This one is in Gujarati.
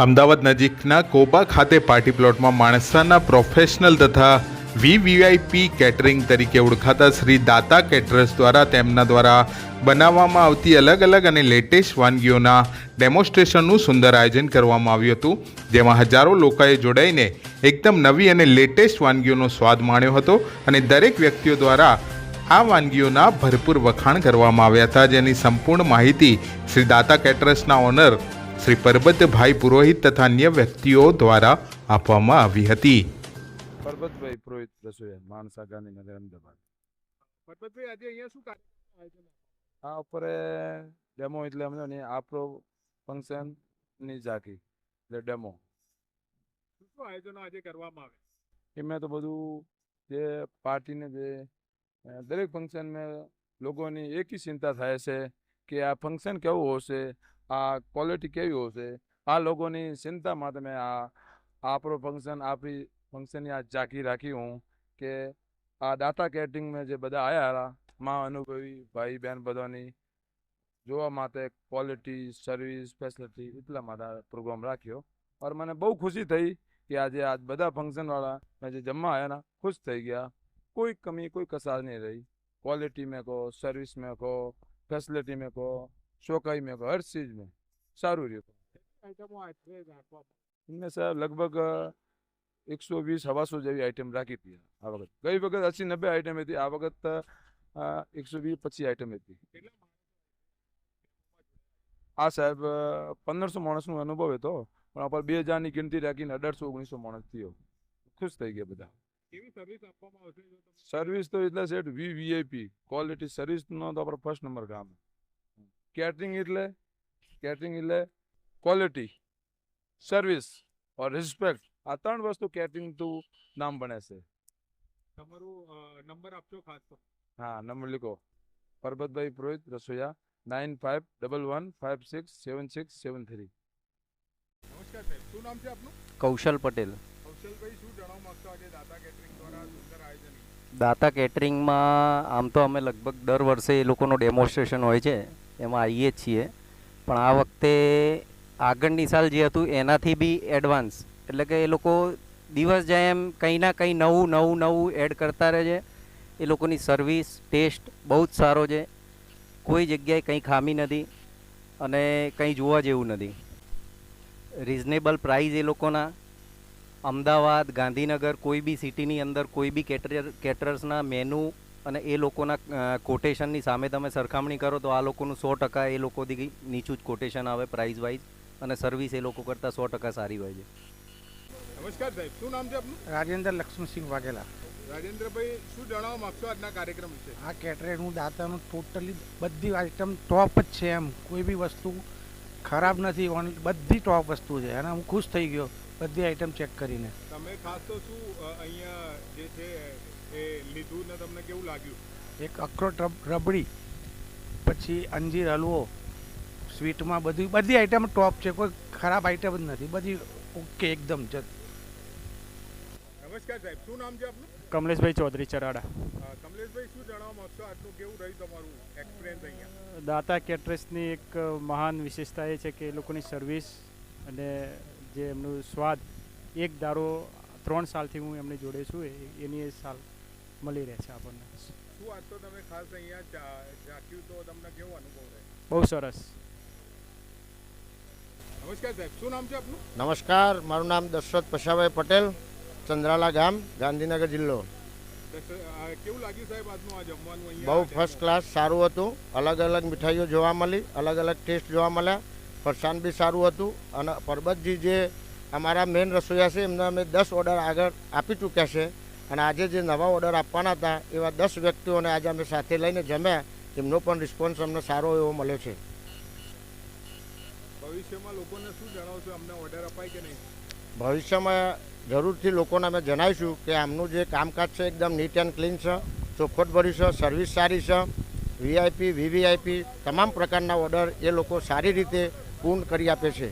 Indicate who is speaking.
Speaker 1: અમદાવાદ નજીકના કોબા ખાતે પાર્ટી પ્લોટમાં માણસાના પ્રોફેશનલ તથા વીવીઆઈપી કેટરિંગ તરીકે ઓળખાતા શ્રી દાતા કેટરર્સ દ્વારા તેમના દ્વારા બનાવવામાં આવતી અલગ અલગ અને લેટેસ્ટ વાનગીઓના ડેમોન્સ્ટ્રેશનનું સુંદર આયોજન કરવામાં આવ્યું હતું, જેમાં હજારો લોકોએ જોડાઈને એકદમ નવી અને લેટેસ્ટ વાનગીઓનો સ્વાદ માણ્યો હતો અને દરેક વ્યક્તિઓ દ્વારા આ વાનગીઓના ભરપૂર વખાણ કરવામાં આવ્યા હતા, જેની સંપૂર્ણ માહિતી શ્રી દાતા કેટરર્સના ઓનર શ્રી પરબતભાઈ પુરોહિત તથા અન્ય વ્યક્તિઓ દ્વારા આપવામાં આવી હતી।
Speaker 2: પરબતભાઈ પુરોહિત રસોઈયા, માણસા, ગાંધીનગર, અમદાવાદ।
Speaker 3: પરબતભાઈ, આજે અહીંયા શું કાર્યક્રમ આયોજન?
Speaker 2: આ ઉપર ડેમો એટલે અમને ને આપરો ફંક્શન ની ઝાંકી એટલે ડેમો
Speaker 3: શું આયોજનો આજે કરવામાં આવે?
Speaker 2: એમાં તો બધું જે પાર્ટીને જે દરેક ફંક્શનમાં લોકોની એક જ ચિંતા થાય છે કે આ ફંક્શન કેવું હશે, આ ક્વોલિટી કેવી હશે। આ લોકોની ચિંતામાં તમે આપણો ફંક્શન આપણી ફંક્શનની આ ઝાંકી રાખી હું કે આ દાતા કેટરિંગમાં જે બધા આવ્યા માં અનુભવી ભાઈ બહેન બધાની જોવા માટે ક્વોલિટી સર્વિસ ફેસિલિટી એટલા માટે પ્રોગ્રામ રાખ્યો। और મને બહુ ખુશી થઈ કે આજે આ બધા ફંક્શનવાળા મેં જે જમવા આવ્યા ને ખુશ થઈ ગયા। કોઈ કમી કોઈ કસાર નહીં રહી, क्वालिटी में को, सर्विस में को, फैसिलिटी में को, शौकाई में को, हर चीज़ में सारू रही।
Speaker 3: આઈટમો આજે રાખવામાં
Speaker 2: इनमें से लगभग 120-125 જેવી આઈટમ રાખી હતી આ વખત। ગઈ વખત 80-90 આઈટમ હતી, આ વખત 120-25 આઈટમ હતી।
Speaker 3: કેટલા
Speaker 2: આ સાહેબ 1500 માણસનો અનુભવ હતો, પણ આપણે 2000ની ગણતરી રાખીને 1800-1900 માણસ થયો। ખુશ થઈ ગયા બધા।
Speaker 3: કેવી સર્વિસ આપવામાં આવશે? જો તમે
Speaker 2: સર્વિસ તો એટલે સેટ વીવીઆઈપી ક્વોલિટી સર્વિસનો તો આપણે ફર્સ્ટ નંબર કામ। કેટરિંગ એટલે ક્વોલિટી સર્વિસ ઓર રિસ્પેક્ટ, આ ત્રણ વસ્તુ કેટરિંગ ટુ નામ બને છે।
Speaker 3: તમારું નંબર આપજો ખાસ તો।
Speaker 2: હા, નંબર લીખો, પરબતભાઈ પુરોહિત રસોઈયા, 9511567673।
Speaker 3: નમસ્કાર સાહેબ, શું નામ છે આપનું?
Speaker 4: કૌશલ પટેલ।
Speaker 3: કૌશલભાઈ, શું જણાવવા માંગશો આજે દાતા કેટરિંગ દ્વારા સુંદર આયોજન?
Speaker 4: દાતા કેટરિંગમાં આમ તો અમે લગભગ દર વર્ષે એ લોકોનો ડેમોન્સ્ટ્રેશન હોય છે, એમાં આવીએ જ છીએ, પણ આ વખતે આગળની સાલ જે હતું એનાથી બી એડવાન્સ, એટલે કે એ લોકો દિવસ જાય એમ કંઈ ના કંઈ નવું એડ કરતા રહે છે। એ લોકોની સર્વિસ ટેસ્ટ બહુ જ સારો છે, કોઈ જગ્યાએ કંઈ ખામી નથી અને કંઈ જોવા જેવું નથી। રિઝનેબલ પ્રાઇસ એ લોકોના અમદાવાદ, ગાંધીનગર, કોઈ બી સિટીની અંદર કોઈ બી કેટરર્સના મેનુ અને એ લોકોના કોટેશનની સામે તમે સરખામણી કરો તો આ લોકોનું 100% એ લોકોથી નીચું જ કોટેશન આવે પ્રાઇસ વાઇઝ, અને સર્વિસ એ લોકો કરતાં 100% સારી હોય છે।
Speaker 3: નમસ્કાર સાહેબ, શું નામ છે આપનું?
Speaker 5: રાજેન્દ્ર લક્ષ્મણસિંહ વાઘેલા।
Speaker 3: રાજેન્દ્રભાઈ, શું જણાવવા માંગશો આજના કાર્યક્રમ વિશે?
Speaker 5: આ કેટરેનું દાતાનું ટોટલી બધી આઈટમ ટોપ જ છે, એમ કોઈ બી વસ્તુ ખરાબ નથી, બધી ટોપ વસ્તુ છે અને હું ખુશ થઈ ગયો બધી આઈટમ ચેક કરીને।
Speaker 3: તમે ખાસ તો શું અહીંયા જે છે એ લીધું ને તમને કેવું લાગ્યું?
Speaker 5: એક અખરોટ રબડી, પછી અંજીર હલવો, સ્વીટમાં બધી આઈટમ ટોપ છે, કોઈ ખરાબ આઈટમ જ નથી, બધી ઓકે એકદમ જ।
Speaker 3: નમસ્કાર સાહેબ, શું નામ છે આપનું?
Speaker 6: કમલેશભાઈ ચૌધરી ચરાડા।
Speaker 3: કમલેશભાઈ, શું જણાવવા માંગશો આજનું કેવું રહ્યું તમારું એક્સપિરિયન્સ અહીંયા?
Speaker 6: દાતા કેટરર્સની એક મહાન વિશેષતા એ છે કે એ લોકોની સર્વિસ અને જે એમનું સ્વાદ એક ધારો 3 સાલથી હું એમની જોડે છું, એની એ સાલ મળી રહે છે આપણને।
Speaker 3: શું આજ તો તમે ખાસ અહીંયા ચાખ્યું તો તમને કેવો અનુભવ રહે?
Speaker 6: બહુ સરસ।
Speaker 3: નમસ્કાર સાહેબ, શું નામ છે આપનું?
Speaker 7: નમસ્કાર, મારું નામ દશરથ પશાભાઈ પટેલ, ચંદ્રાલા ગામ, ગાંધીનગર જિલ્લો।
Speaker 3: કેવું લાગ્યું સાહેબ આજનું આ જમવાનું અહીંયા?
Speaker 7: બહુ ફર્સ્ટ ક્લાસ, સારું હતું। અલગ અલગ મીઠાઈઓ જોવા મળી, અલગ અલગ ટેસ્ટ જોવા મળ્યા, ફરસાણ બી સારું હતું। અને પરબતજી જે અમારા મેઇન રસોઈયા છે એમને અમે 10 ઓર્ડર આગળ આપી ચૂક્યા છે, અને આજે જે નવા ઓર્ડર આપવાના હતા એવા 10 વ્યક્તિઓને આજે અમે સાથે લઈને જમ્યા, એમનો પણ રિસ્પોન્સ અમને સારો એવો મળ્યો છે।
Speaker 3: ભવિષ્યમાં લોકોને શું જણાવશો, અમને ઓર્ડર અપાય કે નહીં?
Speaker 7: ભવિષ્યમાં જરૂરથી લોકોને અમે જણાવીશું કે આમનું જે કામકાજ છે એકદમ નીટ એન્ડ ક્લીન છે, ચોખ્ખોટ ભર્યું છે, સર્વિસ સારી છે, વીઆઈપી વીવીઆઈપી તમામ પ્રકારના ઓર્ડર એ લોકો સારી રીતે પૂર્ણ કરી આપે છે।